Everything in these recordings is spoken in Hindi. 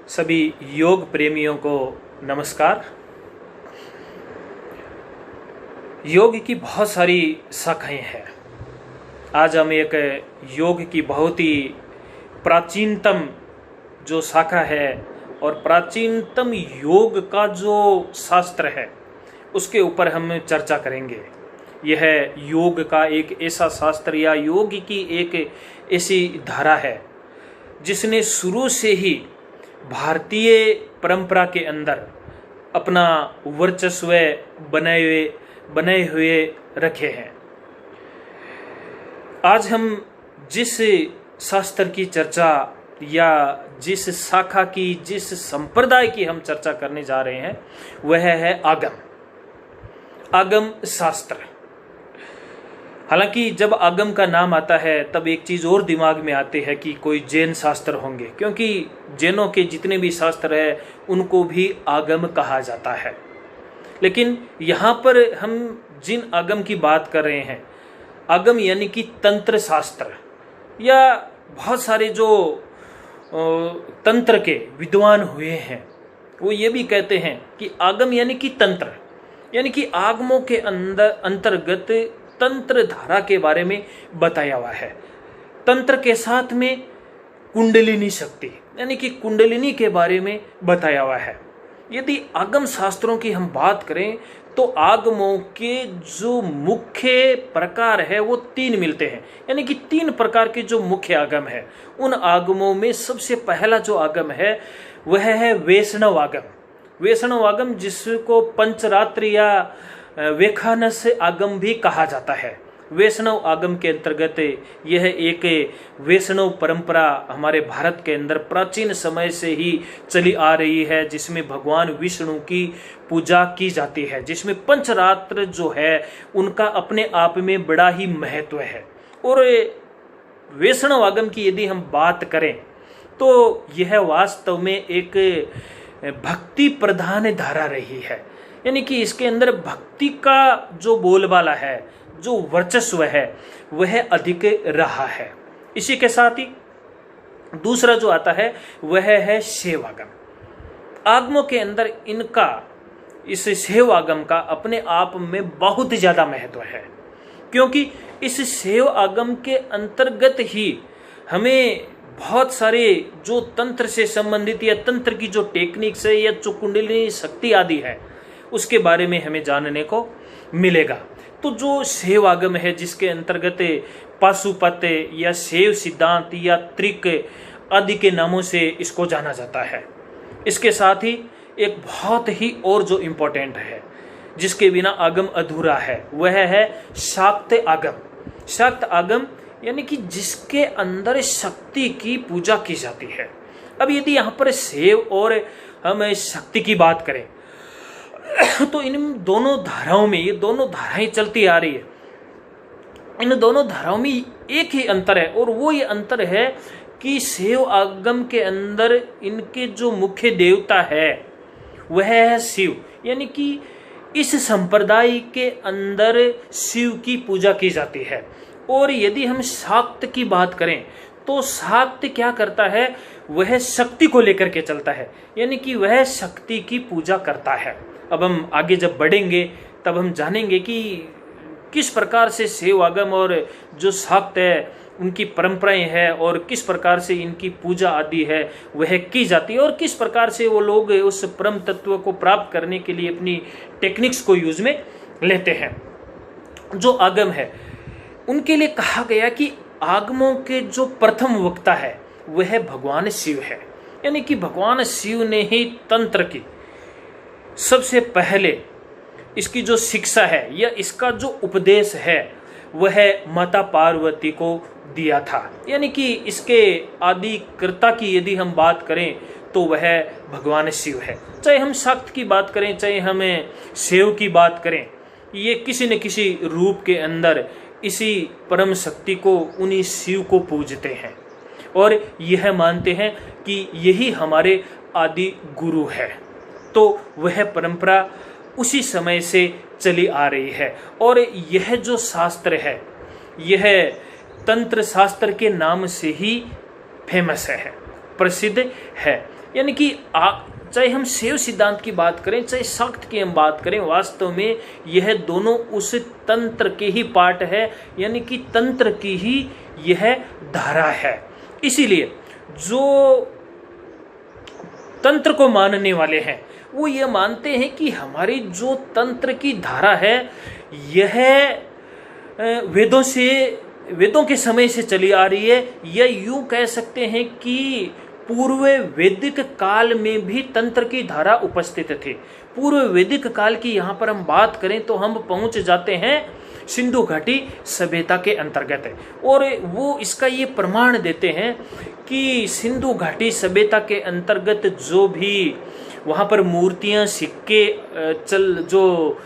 सभी योग प्रेमियों को नमस्कार। योग की बहुत सारी शाखाएं हैं। आज हम एक योग की बहुत ही प्राचीनतम जो शाखा है और प्राचीनतम योग का जो शास्त्र है उसके ऊपर हम चर्चा करेंगे। यह योग का एक ऐसा शास्त्र या योग की एक ऐसी धारा है जिसने शुरू से ही भारतीय परंपरा के अंदर अपना वर्चस्व बनाए हुए रखे हैं। आज हम जिस शास्त्र की चर्चा या जिस शाखा की, जिस संप्रदाय की हम चर्चा करने जा रहे हैं वह है आगम शास्त्र। हालांकि जब आगम का नाम आता है तब एक चीज और दिमाग में आती है कि कोई जैन शास्त्र होंगे, क्योंकि जैनों के जितने भी शास्त्र है उनको भी आगम कहा जाता है। लेकिन यहाँ पर हम जिन आगम की बात कर रहे हैं, आगम यानी कि तंत्र शास्त्र, या बहुत सारे जो तंत्र के विद्वान हुए हैं वो ये भी कहते हैं कि आगम यानी कि तंत्र, यानी कि आगमों के अंतर्गत तंत्र धारा के बारे में बताया हुआ है। तंत्र के साथ में कुंडलिनी शक्ति यानी कि कुंडलिनी के बारे में बताया हुआ है। यदि आगम शास्त्रों की हम बात करें तो आगमों के जो मुख्य प्रकार है वो 3 मिलते हैं, यानी कि 3 प्रकार के जो मुख्य आगम है। उन आगमों में सबसे पहला जो आगम है वह है वैष्णव आगम। वैष्णव आगम जिसको पंचरात्र या वेखानस आगम भी कहा जाता है। वैष्णव आगम के अंतर्गत यह एक वैष्णव परंपरा हमारे भारत के अंदर प्राचीन समय से ही चली आ रही है, जिसमें भगवान विष्णु की पूजा की जाती है, जिसमें पंचरात्र जो है उनका अपने आप में बड़ा ही महत्व है। और वैष्णव आगम की यदि हम बात करें तो यह वास्तव में एक भक्ति प्रधान धारा रही है, यानी कि इसके अंदर भक्ति का जो बोलबाला है, जो वर्चस्व है वह अधिक रहा है। इसी के साथ ही दूसरा जो आता है वह है शैव आगम। आगमों के अंदर इनका, इस शैव आगम का अपने आप में बहुत ज्यादा महत्व है, क्योंकि इस शैव आगम के अंतर्गत ही हमें बहुत सारे जो तंत्र से संबंधित या तंत्र की जो टेक्निक्स है या जो कुंडलिनी शक्ति आदि है उसके बारे में हमें जानने को मिलेगा। तो जो शैव आगम है जिसके अंतर्गत पाशुपत या शैव सिद्धांत या त्रिक आदि के नामों से इसको जाना जाता है। इसके साथ ही एक बहुत ही और जो इम्पोर्टेंट है जिसके बिना आगम अधूरा है वह है शाक्त आगम। शाक्त आगम यानी कि जिसके अंदर शक्ति की पूजा की जाती है। अब यदि यहाँ पर शैव और हम शक्ति की बात करें तो इन दोनों धाराओं में, ये दोनों धाराएं चलती आ रही है, इन दोनों धाराओं में एक ही अंतर है, और वो ये अंतर है कि शैव आगम के अंदर इनके जो मुख्य देवता है वह है शिव, यानी कि इस संप्रदाय के अंदर शिव की पूजा की जाती है। और यदि हम शाक्त की बात करें तो शाक्त क्या करता है, वह शक्ति को लेकर के चलता है, यानी कि वह शक्ति की पूजा करता है। अब हम आगे जब बढ़ेंगे तब हम जानेंगे कि किस प्रकार से शैव आगम और जो शाक्त है उनकी परंपराएं हैं और किस प्रकार से इनकी पूजा आदि है वह की जाती है, और किस प्रकार से वो लोग उस परम तत्व को प्राप्त करने के लिए अपनी टेक्निक्स को यूज में लेते हैं। जो आगम है उनके लिए कहा गया कि आगमों के जो प्रथम वक्ता है वह भगवान शिव है, यानी कि भगवान शिव ने ही तंत्र की सबसे पहले इसकी जो शिक्षा है या इसका जो उपदेश है वह माता पार्वती को दिया था, यानी कि इसके आदिकर्ता की यदि हम बात करें तो वह भगवान शिव है। चाहे हम शाक्त की बात करें, चाहे हमें शैव की बात करें, ये किसी न किसी रूप के अंदर इसी परम शक्ति को, उन्हीं शिव को पूजते हैं और यह मानते हैं कि यही हमारे आदि गुरु है। तो वह परंपरा उसी समय से चली आ रही है, और यह जो शास्त्र है यह तंत्र शास्त्र के नाम से ही फेमस है। प्रसिद्ध है। यानी कि चाहे हम शैव सिद्धांत की बात करें, चाहे शाक्त की हम बात करें, वास्तव में यह दोनों उस तंत्र के ही पार्ट है, यानी कि तंत्र की ही यह धारा है। इसीलिए जो तंत्र को मानने वाले हैं वो ये मानते हैं कि हमारी जो तंत्र की धारा है यह वेदों के समय से चली आ रही है, या यूं कह सकते हैं कि पूर्व वैदिक काल में भी तंत्र की धारा उपस्थित थी। पूर्व वैदिक काल की यहाँ पर हम बात करें तो हम पहुँच जाते हैं सिंधु घाटी सभ्यता के अंतर्गत, और वो इसका ये प्रमाण देते हैं कि सिंधु घाटी सभ्यता के अंतर्गत जो भी वहाँ पर मूर्तियाँ, सिक्के, जो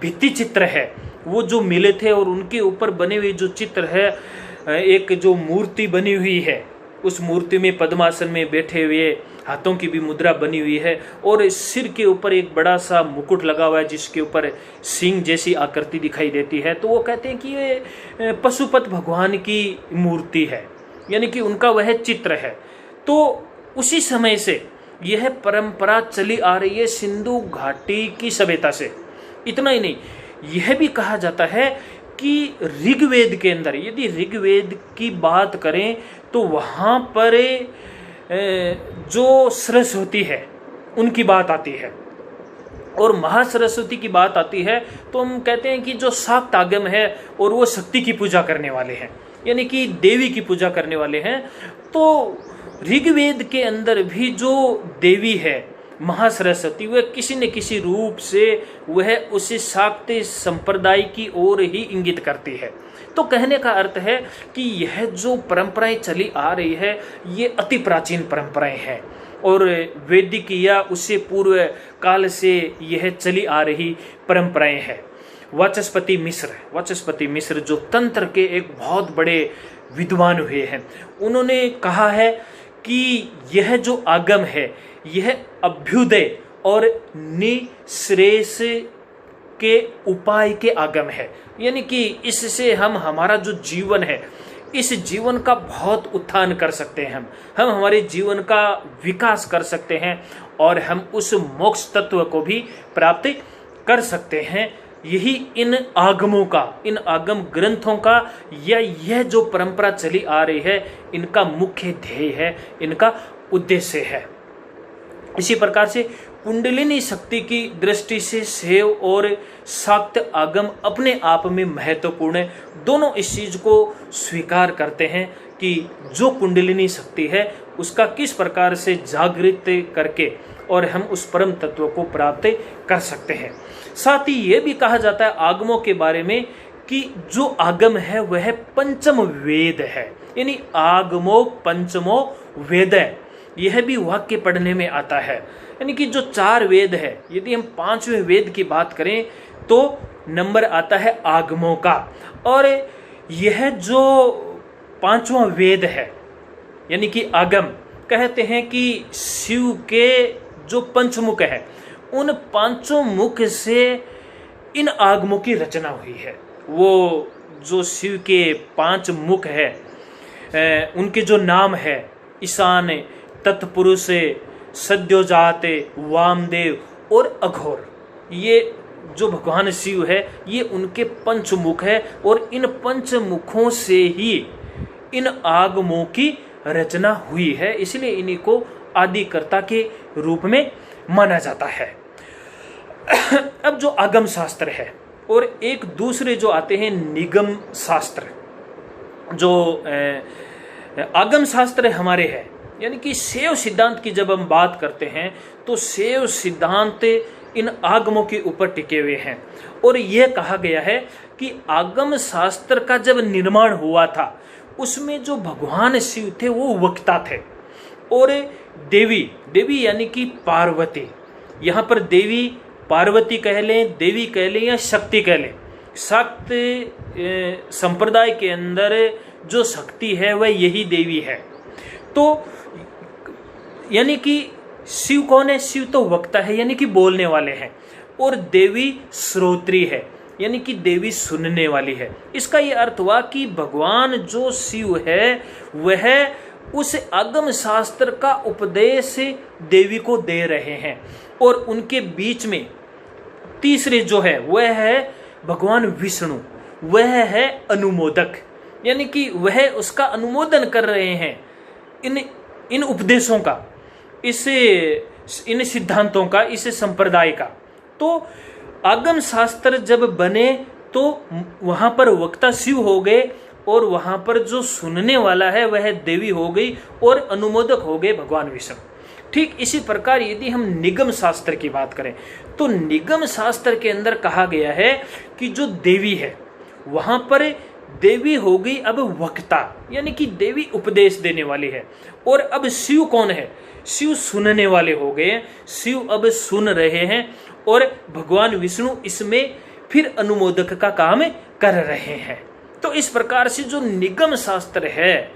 भित्ति चित्र है वो जो मिले थे, और उनके ऊपर बने हुए जो चित्र है, एक जो मूर्ति बनी हुई है उस मूर्ति में पद्मासन में बैठे हुए, हाथों की भी मुद्रा बनी हुई है, और सिर के ऊपर एक बड़ा सा मुकुट लगा हुआ है जिसके ऊपर सिंह जैसी आकृति दिखाई देती है। तो वो कहते हैं कि ये पशुपत भगवान की मूर्ति है, यानी कि उनका वह चित्र है। तो उसी समय से यह परंपरा चली आ रही है सिंधु घाटी की सभ्यता से। इतना ही नहीं, यह भी कहा जाता है कि ऋग्वेद के अंदर, यदि ऋग्वेद की बात करें तो वहाँ पर जो सरस्वती है उनकी बात आती है, और महासरस्वती की बात आती है तो हम कहते हैं कि जो शाक्त आगम है और वो शक्ति की पूजा करने वाले हैं, यानी कि देवी की पूजा करने वाले हैं। तो ऋग्वेद के अंदर भी जो देवी है महासरस्वती, वह किसी न किसी रूप से वह उसी शाक्त संप्रदाय की ओर ही इंगित करती है। तो कहने का अर्थ है कि यह जो परंपराएं चली आ रही है ये अति प्राचीन परंपराएं हैं, और वैदिक या उससे पूर्व काल से यह चली आ रही परंपराएं हैं। वाचस्पति मिश्र जो तंत्र के एक बहुत बड़े विद्वान हुए हैं, उन्होंने कहा है कि यह जो आगम है यह अभ्युदय और निःश्रेयस के उपाय के आगम है, यानी कि इससे हम हमारा जो जीवन है इस जीवन का बहुत उत्थान कर सकते हैं, हम हमारे जीवन का विकास कर सकते हैं, और हम उस मोक्ष तत्व को भी प्राप्त कर सकते हैं। यही इन आगमों का, इन आगम ग्रंथों का, या यह जो परंपरा चली आ रही है इनका मुख्य ध्येय है, इनका उद्देश्य है। इसी प्रकार से कुंडलिनी शक्ति की दृष्टि से शैव और शाक्त आगम अपने आप में महत्वपूर्ण है। दोनों इस चीज को स्वीकार करते हैं कि जो कुंडलिनी शक्ति है उसका किस प्रकार से जागृत करके और हम उस परम तत्व को प्राप्त कर सकते हैं। साथ ही ये भी कहा जाता है आगमों के बारे में कि जो आगम है वह पंचम वेद है, यानी आगमो पंचमो वेद है। यह भी वाक्य पढ़ने में आता है, यानी कि जो 4 वेद है, यदि हम 5वें वेद की बात करें तो नंबर आता है आगमों का, और यह जो 5वां वेद है यानी कि आगम, कहते हैं कि शिव के जो पंचमुख है उन 5 मुख से इन आगमों की रचना हुई है। वो जो शिव के 5 मुख है उनके जो नाम है ईशान, तत्पुरुष, सद्योजात, वामदेव और अघोर, ये जो भगवान शिव है ये उनके पंचमुख है, और इन पंचमुखों से ही इन आगमों की रचना हुई है, इसलिए इन्हीं को आदिकर्ता के रूप में माना जाता है। अब जो आगम शास्त्र है और एक दूसरे जो आते हैं निगम शास्त्र, जो आगम शास्त्र हमारे हैं, यानी कि शैव सिद्धांत की जब हम बात करते हैं तो शैव सिद्धांत इन आगमों के ऊपर टिके हुए हैं, और यह कहा गया है कि आगम शास्त्र का जब निर्माण हुआ था उसमें जो भगवान शिव थे वो वक्ता थे, और देवी यानी कि पार्वती, यहाँ पर देवी पार्वती कह लें, देवी कह लें या शक्ति कह लें, शाक्त संप्रदाय के अंदर जो शक्ति है वह यही देवी है। तो यानी कि शिव कौन है? शिव तो वक्ता है यानी कि बोलने वाले हैं, और देवी श्रोत्री है यानी कि देवी सुनने वाली है। इसका ये अर्थ हुआ कि भगवान जो शिव है वह उस आगम शास्त्र का उपदेश देवी को दे रहे हैं। और उनके बीच में तीसरे जो है वह है भगवान विष्णु, वह है अनुमोदक, यानी कि वह उसका अनुमोदन कर रहे हैं इन उपदेशों का, इन सिद्धांतों का, इस संप्रदाय का। तो आगम शास्त्र जब बने तो वहां पर वक्ता शिव हो गए और वहां पर जो सुनने वाला है वह देवी हो गई और अनुमोदक हो गए भगवान विष्णु। ठीक इसी प्रकार यदि हम निगम शास्त्र की बात करें तो निगम शास्त्र के अंदर कहा गया है कि जो देवी है वहां पर देवी हो गई अब वक्ता, यानी कि देवी उपदेश देने वाली है। और अब शिव कौन है? शिव सुनने वाले हो गए, शिव अब सुन रहे हैं और भगवान विष्णु इसमें फिर अनुमोदक का काम कर रहे हैं। तो इस प्रकार से जो निगम शास्त्र है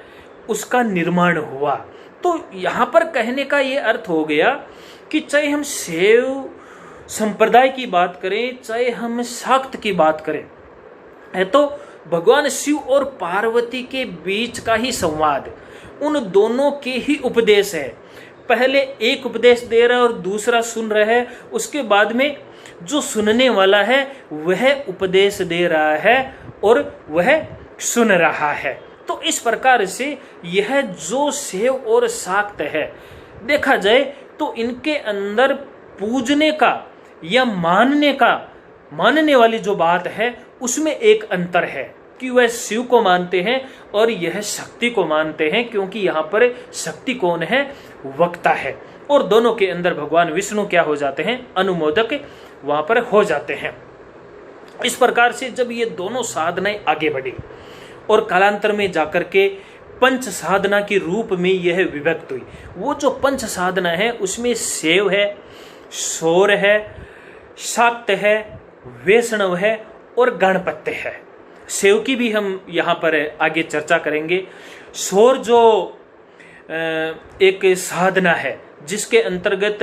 उसका निर्माण हुआ। तो यहां पर कहने का ये अर्थ हो गया कि चाहे हम शैव संप्रदाय की बात करें, चाहे हम शाक्त की बात करें, है तो भगवान शिव और पार्वती के बीच का ही संवाद, उन दोनों के ही उपदेश है। पहले एक उपदेश दे रहा है और दूसरा सुन रहा है, उसके बाद में जो सुनने वाला है वह उपदेश दे रहा है और वह सुन रहा है। तो इस प्रकार से यह जो शैव और शाक्त है, देखा जाए तो इनके अंदर पूजने का या मानने वाली जो बात है उसमें एक अंतर है कि वह शिव को मानते हैं और यह शक्ति को मानते हैं, क्योंकि यहाँ पर शक्ति कौन है? वक्ता है। और दोनों के अंदर भगवान विष्णु क्या हो जाते हैं? अनुमोदक वहां पर हो जाते हैं। इस प्रकार से जब ये दोनों साधनाएं आगे बढ़ी और कालांतर में जाकर के पंच साधना के रूप में यह विभक्त हुई, वो जो पंच साधना है उसमें शैव है, शौर है, शाक्त है, वैष्णव है और गणपत्य है। शैव की भी हम यहाँ पर आगे चर्चा करेंगे। शौर जो एक साधना है जिसके अंतर्गत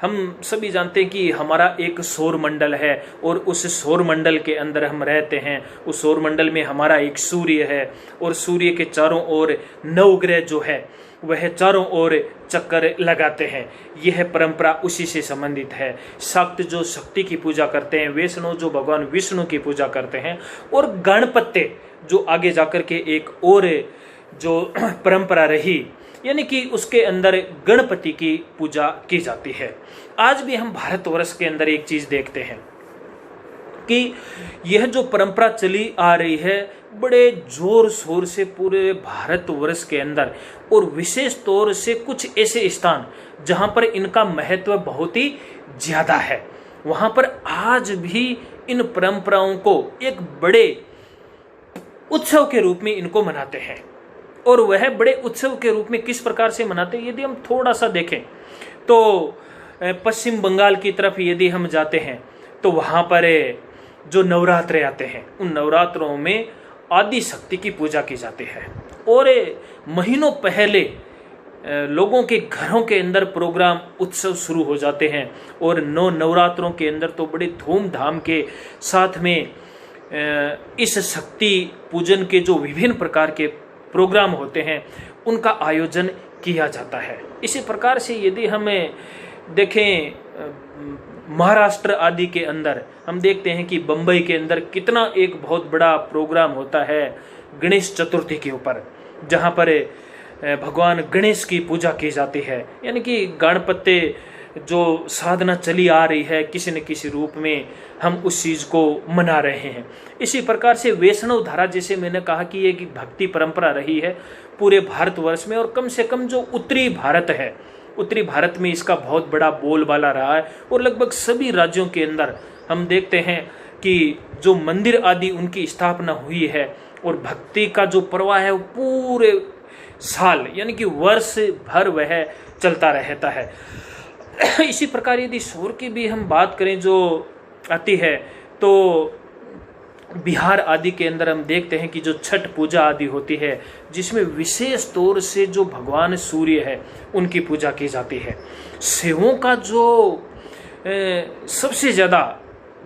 हम सभी जानते हैं कि हमारा एक सौर मंडल है और उस सौर मंडल के अंदर हम रहते हैं। उस सौर मंडल में हमारा एक सूर्य है और सूर्य के चारों ओर नवग्रह जो है वह चारों ओर चक्कर लगाते हैं। यह परंपरा उसी से संबंधित है। शाक्त जो शक्ति की पूजा करते हैं, वैष्णव जो भगवान विष्णु की पूजा करते हैं, और गणपत्य जो आगे जाकर के एक और जो परंपरा रही, यानी कि उसके अंदर गणपति की पूजा की जाती है। आज भी हम भारतवर्ष के अंदर एक चीज देखते हैं कि यह जो परंपरा चली आ रही है बड़े जोर शोर से पूरे भारतवर्ष के अंदर, और विशेष तौर से कुछ ऐसे स्थान जहां पर इनका महत्व बहुत ही ज्यादा है, वहां पर आज भी इन परंपराओं को एक बड़े उत्सव के रूप में इनको मनाते हैं। और वह बड़े उत्सव के रूप में किस प्रकार से मनाते हैं यदि हम थोड़ा सा देखें तो पश्चिम बंगाल की तरफ यदि हम जाते हैं तो वहां पर जो नवरात्रे आते हैं, उन नवरात्रों में आदि शक्ति की पूजा की जाती है। और महीनों पहले लोगों के घरों के अंदर प्रोग्राम उत्सव शुरू हो जाते हैं और नवरात्रों के अंदर तो बड़े धूमधाम के साथ में इस शक्ति पूजन के जो विभिन्न प्रकार के प्रोग्राम होते हैं उनका आयोजन किया जाता है। इसी प्रकार से यदि हम देखें महाराष्ट्र आदि के अंदर, हम देखते हैं कि बंबई के अंदर कितना एक बहुत बड़ा प्रोग्राम होता है गणेश चतुर्थी के ऊपर, जहाँ पर भगवान गणेश की पूजा की जाती है। यानी कि गणपत्य जो साधना चली आ रही है किसी न किसी रूप में हम उस चीज को मना रहे हैं। इसी प्रकार से वैष्णव धारा, जैसे मैंने कहा कि ये भक्ति परंपरा रही है पूरे भारतवर्ष में, और कम से कम जो उत्तरी भारत है, उत्तरी भारत में इसका बहुत बड़ा बोलबाला रहा है। और लगभग सभी राज्यों के अंदर हम देखते हैं कि जो मंदिर आदि उनकी स्थापना हुई है और भक्ति का जो प्रवाह है वो पूरे साल यानी कि वर्ष भर वह चलता रहता है। इसी प्रकार यदि शौर की भी हम बात करें जो आती है तो बिहार आदि के अंदर हम देखते हैं कि जो छठ पूजा आदि होती है जिसमें विशेष तौर से जो भगवान सूर्य है उनकी पूजा की जाती है। शिवों का जो सबसे ज़्यादा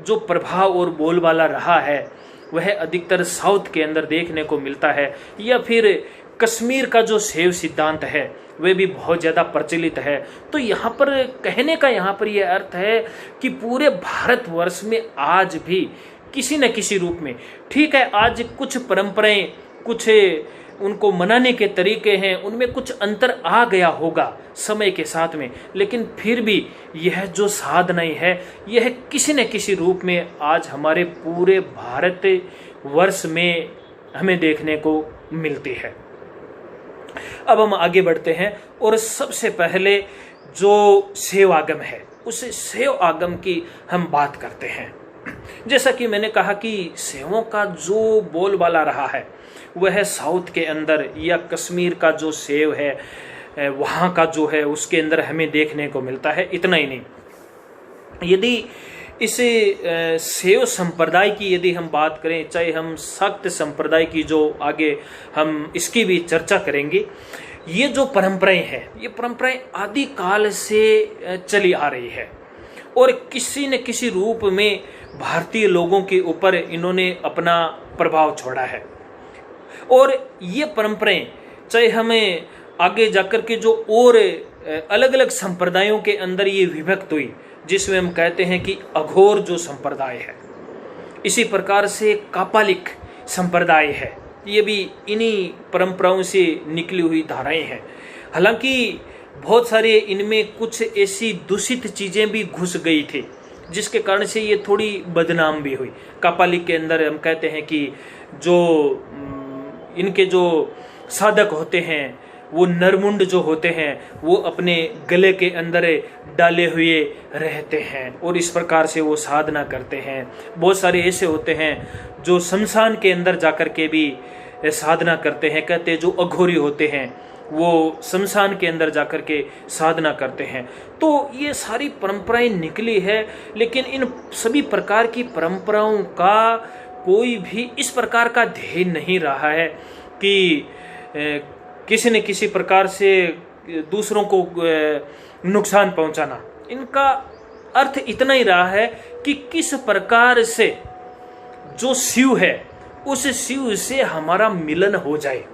जो प्रभाव और बोलबाला रहा है वह अधिकतर साउथ के अंदर देखने को मिलता है, या फिर कश्मीर का जो शैव सिद्धांत है वह भी बहुत ज़्यादा प्रचलित है। तो यहाँ पर कहने का यहाँ पर यह अर्थ है कि पूरे भारतवर्ष में आज भी किसी न किसी रूप में, ठीक है आज कुछ परंपराएं, कुछ उनको मनाने के तरीके हैं, उनमें कुछ अंतर आ गया होगा समय के साथ में, लेकिन फिर भी यह जो साधनाएं है यह किसी न किसी रूप में आज हमारे पूरे भारत वर्ष में हमें देखने को मिलती है। अब हम आगे बढ़ते हैं और सबसे पहले जो शैव आगम है उस शैव आगम की हम बात करते हैं। जैसा कि मैंने कहा कि शैवों का जो बोलबाला रहा है वह साउथ के अंदर या कश्मीर का जो शैव है वहाँ का जो है उसके अंदर हमें देखने को मिलता है। इतना ही नहीं, यदि इस शैव संप्रदाय की यदि हम बात करें, चाहे हम शाक्त संप्रदाय की जो आगे हम इसकी भी चर्चा करेंगे, ये जो परंपराएं हैं ये परंपराएं आदि काल से चली आ रही है और किसी न किसी रूप में भारतीय लोगों के ऊपर इन्होंने अपना प्रभाव छोड़ा है। और ये परंपराएं चाहे हमें आगे जाकर के जो और अलग अलग संप्रदायों के अंदर ये विभक्त हुई, जिसमें हम कहते हैं कि अघोर जो संप्रदाय है, इसी प्रकार से कापालिक संप्रदाय है, ये भी इन्हीं परंपराओं से निकली हुई धाराएं हैं। हालांकि बहुत सारे इनमें कुछ ऐसी दूषित चीज़ें भी घुस गई थी जिसके कारण से ये थोड़ी बदनाम भी हुई। कापालिक के अंदर हम कहते हैं कि जो इनके जो साधक होते हैं वो नरमुंड जो होते हैं वो अपने गले के अंदर डाले हुए रहते हैं और इस प्रकार से वो साधना करते हैं। बहुत सारे ऐसे होते हैं जो शमशान के अंदर जाकर के भी साधना करते हैं। कहते हैं जो अघोरी होते हैं वो शमशान के अंदर जाकर के साधना करते हैं। तो ये सारी परंपराएं निकली है, लेकिन इन सभी प्रकार की परंपराओं का कोई भी इस प्रकार का ध्येय नहीं रहा है कि किसी न किसी प्रकार से दूसरों को नुकसान पहुंचाना। इनका अर्थ इतना ही रहा है कि किस प्रकार से जो शिव है उस शिव से हमारा मिलन हो जाए।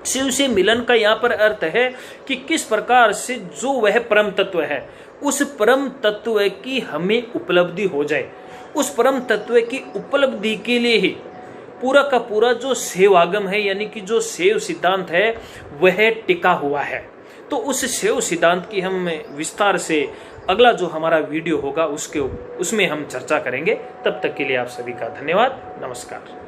शिव से मिलन का यहाँ पर अर्थ है कि किस प्रकार से जो वह परम तत्व है उस परम तत्व की हमें उपलब्धि हो जाए। उस परम तत्व की उपलब्धि के लिए ही पूरा का पूरा जो शैव आगम है यानी कि जो शैव सिद्धांत है वह टिका हुआ है। तो उस शैव सिद्धांत की हम विस्तार से अगला जो हमारा वीडियो होगा उसमें हम चर्चा करेंगे। तब तक के लिए आप सभी का धन्यवाद। नमस्कार।